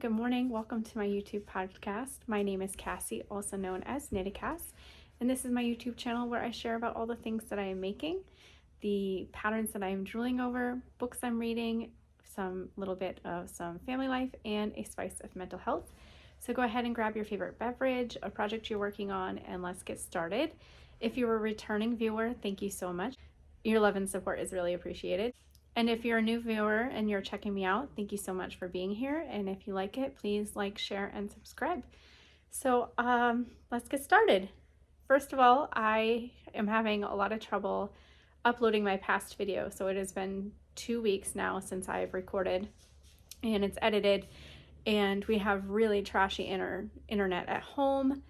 Good morning. Welcome to my YouTube podcast. My name is Cassie, also known as KnittaCass, and this is my YouTube channel where I share about all the things that I am making, the patterns that I am drooling over, books I'm reading, some little bit of some family life, and a spice of mental health. So go ahead and grab your favorite beverage, a project you're working on, and let's get started. If you're a returning viewer, thank you so much. Your love and support is really appreciated. And if you're a new viewer and you're checking me out, thank you so much for being here. And if you like it, please like, share, and subscribe. So let's get started. First of all, I am having a lot of trouble uploading my past video. So it has been 2 weeks now since I've recorded and it's edited, and we have really trashy internet at home.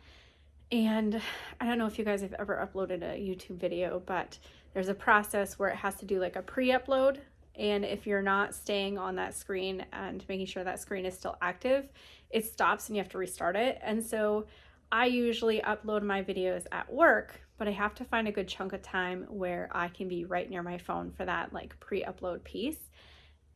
And I don't know if you guys have ever uploaded a YouTube video, but there's a process where it has to do like a pre-upload. And if you're not staying on that screen and making sure that screen is still active, it stops and you have to restart it. And so I usually upload my videos at work, but I have to find a good chunk of time where I can be right near my phone for that like pre-upload piece.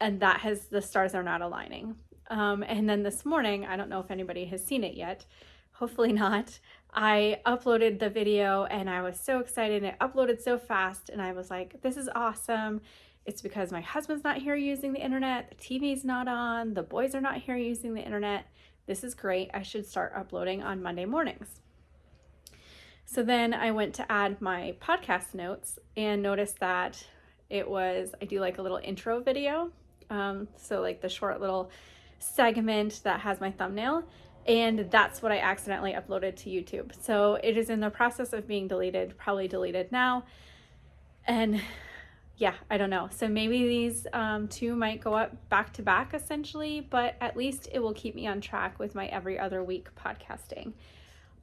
And the stars are not aligning. And then this morning, I don't know if anybody has seen it yet, hopefully not, I uploaded the video and I was so excited. It uploaded so fast and I was like, this is awesome. It's because my husband's not here using the internet, the TV's not on, the boys are not here using the internet. This is great. I should start uploading on Monday mornings. So then I went to add my podcast notes and noticed that I do like a little intro video. So like the short little segment that has my thumbnail. And that's what I accidentally uploaded to YouTube. So it is in the process of being deleted, probably deleted now. And yeah, I don't know. So maybe these two might go up back to back essentially, but at least it will keep me on track with my every other week podcasting.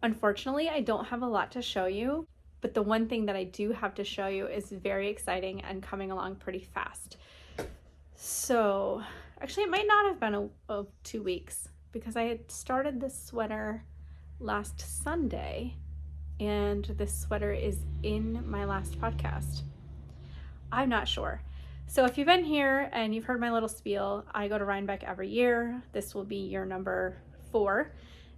Unfortunately, I don't have a lot to show you, but the one thing that I do have to show you is very exciting and coming along pretty fast. So actually, it might not have been 2 weeks, because I had started this sweater last Sunday, and this sweater is in my last podcast. I'm not sure. So if you've been here and you've heard my little spiel, I go to Rhinebeck every year. This will be year number 4.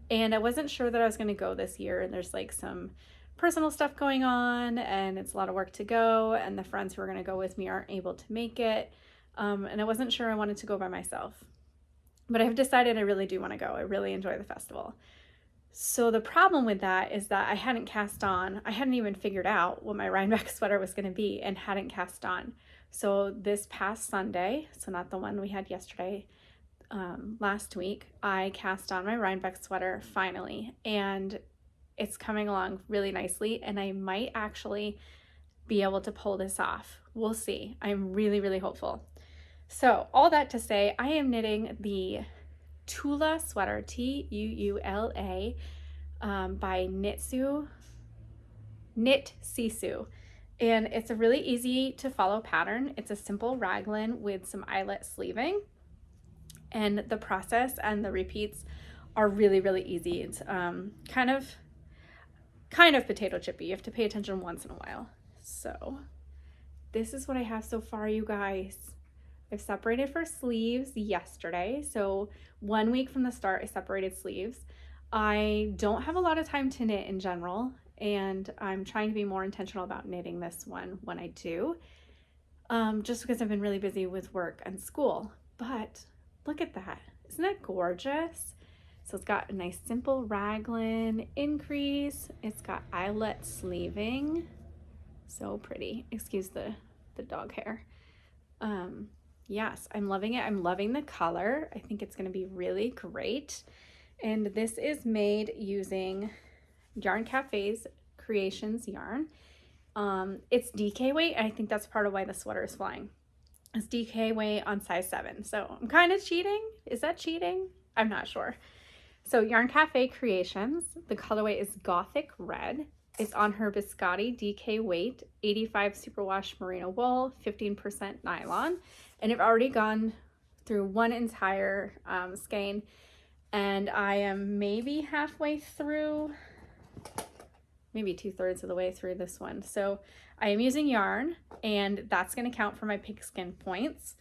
And I wasn't sure that I was going to go this year. And there's like some personal stuff going on and it's a lot of work to go. And the friends who are going to go with me aren't able to make it. And I wasn't sure I wanted to go by myself. But I've decided I really do want to go. I really enjoy the festival. So the problem with that is that I hadn't even figured out what my Rhinebeck sweater was going to be and hadn't cast on. So this past Sunday, so not the one we had yesterday, last week, I cast on my Rhinebeck sweater finally, and it's coming along really nicely, and I might actually be able to pull this off. We'll see. I'm really, really hopeful. So all that to say, I am knitting the Tula sweater, Tuula, by Knit Sisu. And it's a really easy to follow pattern. It's a simple raglan with some eyelet sleeving. And the process and the repeats are really, really easy. It's kind of potato chippy. You have to pay attention once in a while. So this is what I have so far, you guys. I've separated for sleeves yesterday. So 1 week from the start, I separated sleeves. I don't have a lot of time to knit in general, and I'm trying to be more intentional about knitting this one when I do, just because I've been really busy with work and school. But look at that. Isn't that gorgeous? So it's got a nice simple raglan increase. It's got eyelet sleeving. So pretty. Excuse the dog hair. Yes, I'm loving it. I'm loving the color. I think it's going to be really great. And this is made using Yarn Cafe's Creations yarn. It's DK weight. I think that's part of why the sweater is flying. It's DK weight on size 7. So I'm kind of cheating. Is that cheating? I'm not sure. So Yarn Cafe Creations, the colorway is Gothic Red. It's on her Biscotti DK weight, 85 superwash merino wool, 15% nylon. And I've already gone through one entire skein, and I am maybe halfway through, maybe 2/3 of the way through this one. So I am using yarn, and that's going to count for my pigskin points.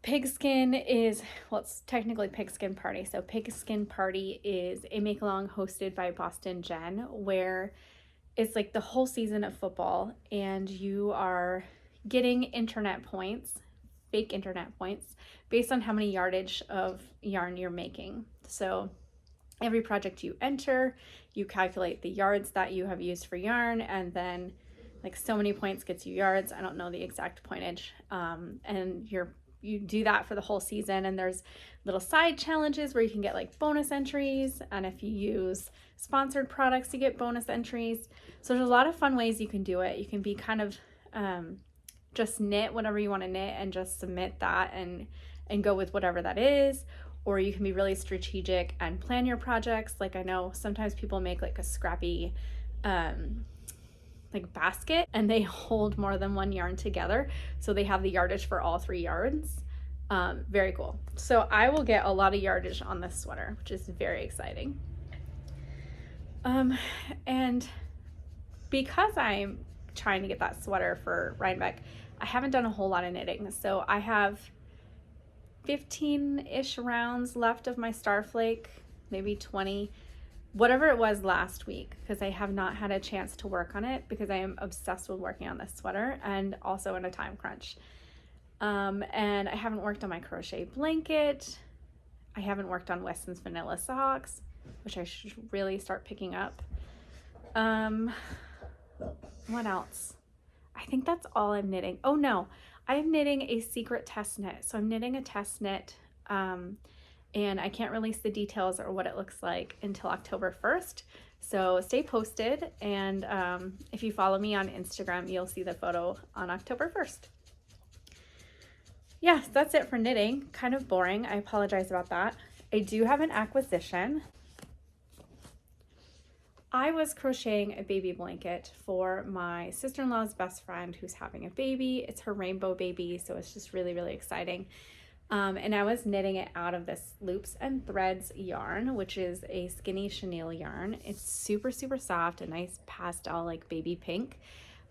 Pigskin is, well, it's technically Pigskin Party. So Pigskin Party is a make-along hosted by Boston Jen, where it's like the whole season of football and you are getting internet points, fake internet points, based on how many yardage of yarn you're making. So every project you enter, you calculate the yards that you have used for yarn, and then like so many points gets you yards. I don't know the exact pointage. And you do that for the whole season, and there's little side challenges where you can get like bonus entries, and if you use sponsored products you get bonus entries. So there's a lot of fun ways you can do it. You can be kind of just knit whatever you want to knit and just submit that and go with whatever that is, or you can be really strategic and plan your projects. Like I know sometimes people make like a scrappy like basket and they hold more than one yarn together, so they have the yardage for all 3 yards. Very cool. So I will get a lot of yardage on this sweater, which is very exciting. And because I'm trying to get that sweater for Rhinebeck, I haven't done a whole lot of knitting. So I have 15-ish rounds left of my Starflake, maybe 20, whatever it was last week, because I have not had a chance to work on it because I am obsessed with working on this sweater and also in a time crunch. And I haven't worked on my crochet blanket. I haven't worked on Weston's vanilla socks, which I should really start picking up. What else? I think that's all I'm knitting. Oh no, I'm knitting a secret test knit. So I'm knitting a test knit, and I can't release the details or what it looks like until October 1st. So stay posted, and if you follow me on Instagram, you'll see the photo on October 1st. Yeah, that's it for knitting. Kind of boring. I apologize about that. I do have an acquisition. I was crocheting a baby blanket for my sister-in-law's best friend who's having a baby. It's her rainbow baby, so it's just really, really exciting. And I was knitting it out of this Loops and Threads yarn, which is a skinny chenille yarn. It's super, super soft, a nice pastel like baby pink,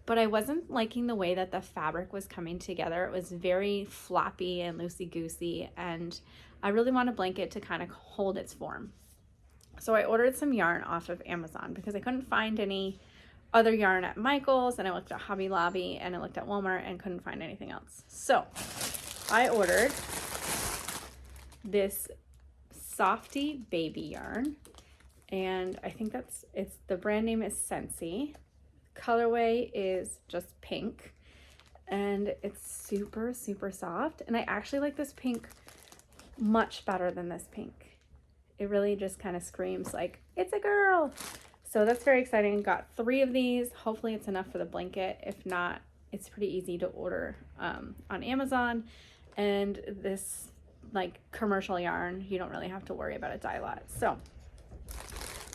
but I wasn't liking the way that the fabric was coming together. It was very floppy and loosey-goosey, and I really want a blanket to kind of hold its form. So I ordered some yarn off of Amazon because I couldn't find any other yarn at Michael's, and I looked at Hobby Lobby and I looked at Walmart and couldn't find anything else. So I ordered this Softy baby yarn, and I think the brand name is Scentsy. Colorway is just pink, and it's super, super soft, and I actually like this pink much better than this pink. It really just kind of screams like it's a girl. So that's very exciting. Got 3 of these. Hopefully it's enough for the blanket. If not, it's pretty easy to order on Amazon. And this like commercial yarn, you don't really have to worry about a dye lot. So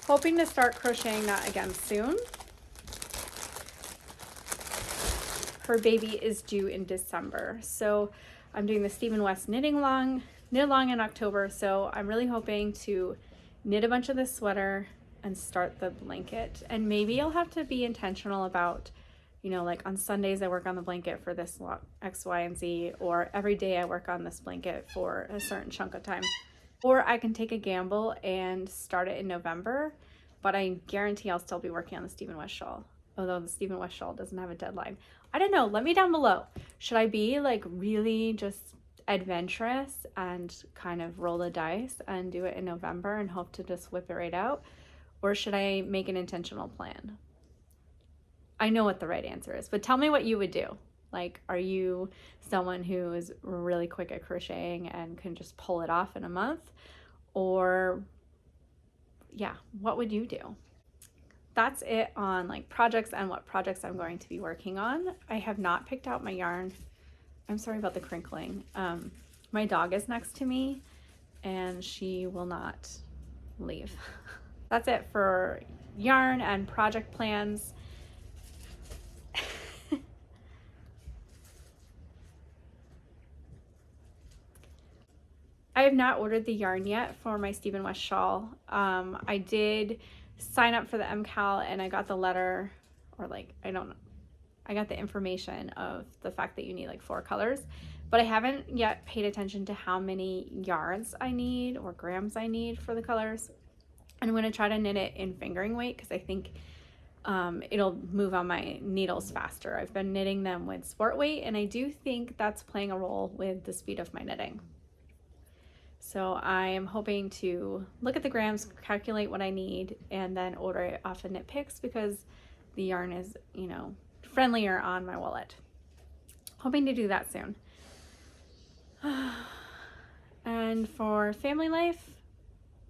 hoping to start crocheting that again soon. Her baby is due in December. So I'm doing the Stephen West knit along in October. So I'm really hoping to knit a bunch of this sweater and start the blanket. And maybe I'll have to be intentional about, you know, like on Sundays I work on the blanket for this X, Y, and Z, or every day I work on this blanket for a certain chunk of time. Or I can take a gamble and start it in November, but I guarantee I'll still be working on the Stephen West shawl, although the Stephen West shawl doesn't have a deadline. I don't know, let me down below. Should I be like really just adventurous and kind of roll the dice and do it in November and hope to just whip it right out? Or should I make an intentional plan? I know what the right answer is, but tell me what you would do. Like, are you someone who is really quick at crocheting and can just pull it off in a month? Or yeah, what would you do? That's it on like projects and what projects I'm going to be working on. I have not picked out my yarn. I'm sorry about the crinkling. My dog is next to me and she will not leave. That's it for yarn and project plans. I have not ordered the yarn yet for my Stephen West shawl. I did sign up for the MCAL and I got the letter, or like, I don't know. I got the information of the fact that you need like 4 colors, but I haven't yet paid attention to how many yards I need or grams I need for the colors. And I'm going to try to knit it in fingering weight because I think it'll move on my needles faster. I've been knitting them with sport weight, and I do think that's playing a role with the speed of my knitting. So I am hoping to look at the grams, calculate what I need, and then order it off of Knit Picks because the yarn is, you know, friendlier on my wallet. Hoping to do that soon. And for family life,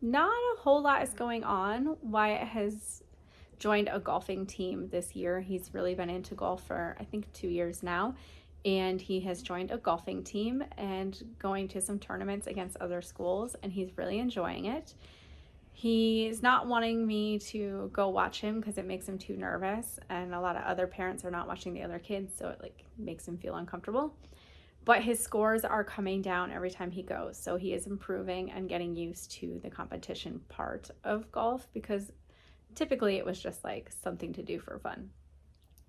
not a whole lot is going on. Wyatt has joined a golfing team this year. He's really been into golf for I think 2 years now, and he has joined a golfing team and going to some tournaments against other schools, and he's really enjoying it. He's not wanting me to go watch him because it makes him too nervous, and a lot of other parents are not watching the other kids, so it like makes him feel uncomfortable. But his scores are coming down every time he goes, so he is improving and getting used to the competition part of golf, because typically it was just like something to do for fun.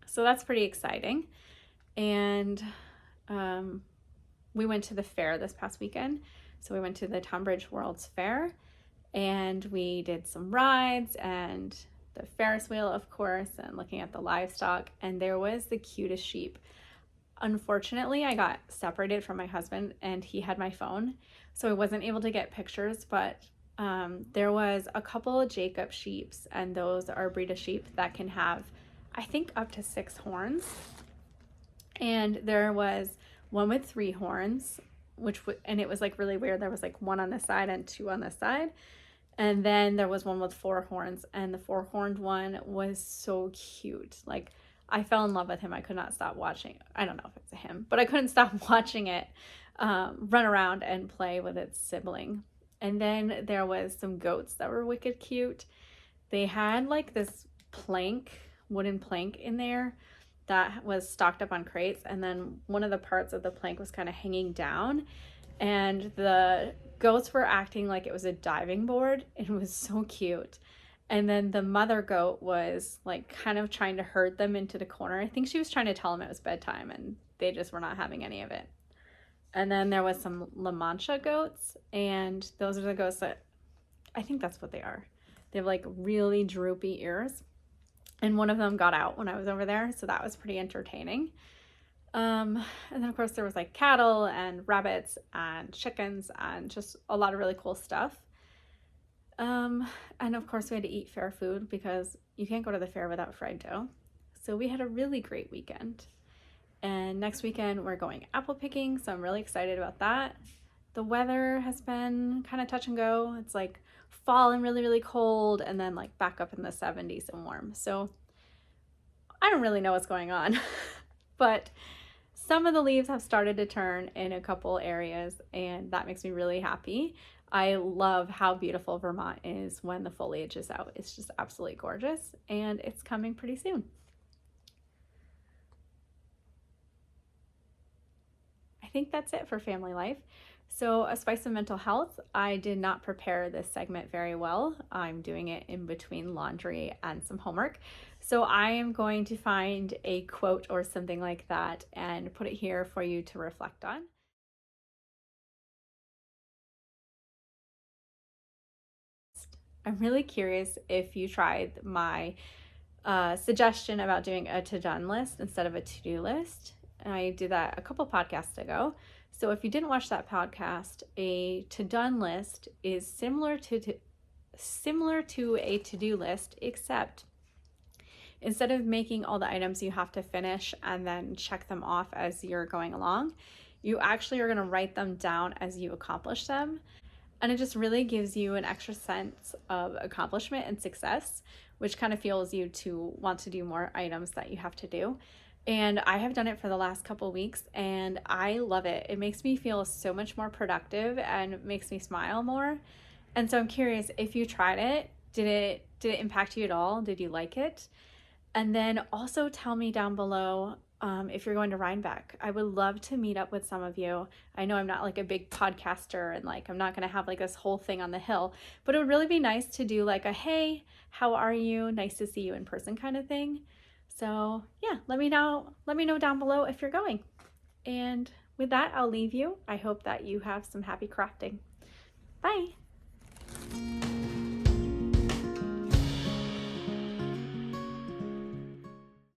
So that's pretty exciting. And we went to the fair this past weekend. So we went to the Tunbridge World's Fair, and we did some rides and the Ferris wheel, of course, and looking at the livestock. And there was the cutest sheep. Unfortunately, I got separated from my husband and he had my phone, so I wasn't able to get pictures, but there was a couple of Jacob sheeps, and those are a breed of sheep that can have, I think, up to 6 horns. And there was one with 3 horns, and it was like really weird. There was like 1 on this side and 2 on this side. And then there was one with 4 horns, and the 4-horned one was so cute. Like, I fell in love with him. I could not stop watching. I don't know if it's a him, but I couldn't stop watching it run around and play with its sibling. And then there was some goats that were wicked cute. They had like this wooden plank in there that was stocked up on crates, and then one of the parts of the plank was kind of hanging down, and the goats were acting like it was a diving board. It was so cute. And then the mother goat was like kind of trying to herd them into the corner. I think she was trying to tell them it was bedtime, and they just were not having any of it. And then there was some La Mancha goats, and those are the goats that, I think that's what they are. They have like really droopy ears. And one of them got out when I was over there, so that was pretty entertaining. And then of course there was like cattle and rabbits and chickens and just a lot of really cool stuff. And of course we had to eat fair food because you can't go to the fair without fried dough. So we had a really great weekend. And next weekend we're going apple picking, so I'm really excited about that. The weather has been kind of touch and go. It's like fall and really, really cold, and then like back up in the 70s and warm. So I don't really know what's going on, but some of the leaves have started to turn in a couple areas, and that makes me really happy. I love how beautiful Vermont is when the foliage is out. It's just absolutely gorgeous, and it's coming pretty soon. I think that's it for family life. So A Spice of Mental Health, I did not prepare this segment very well. I'm doing it in between laundry and some homework. So I am going to find a quote or something like that and put it here for you to reflect on. I'm really curious if you tried my suggestion about doing a to-done list instead of a to-do list. I did that a couple podcasts ago. So if you didn't watch that podcast, a to-done list is similar to a to-do list, except instead of making all the items you have to finish and then check them off as you're going along, you actually are going to write them down as you accomplish them. And it just really gives you an extra sense of accomplishment and success, which kind of fuels you to want to do more items that you have to do. And I have done it for the last couple of weeks, and I love it. It makes me feel so much more productive and makes me smile more. And so I'm curious, if you tried it, did it impact you at all? Did you like it? And then also tell me down below if you're going to Rhinebeck. I would love to meet up with some of you. I know I'm not like a big podcaster, and like I'm not going to have like this whole thing on the hill, but it would really be nice to do like a, hey, how are you? Nice to see you in person kind of thing. So yeah, let me know down below if you're going. And with that, I'll leave you. I hope that you have some happy crafting. Bye.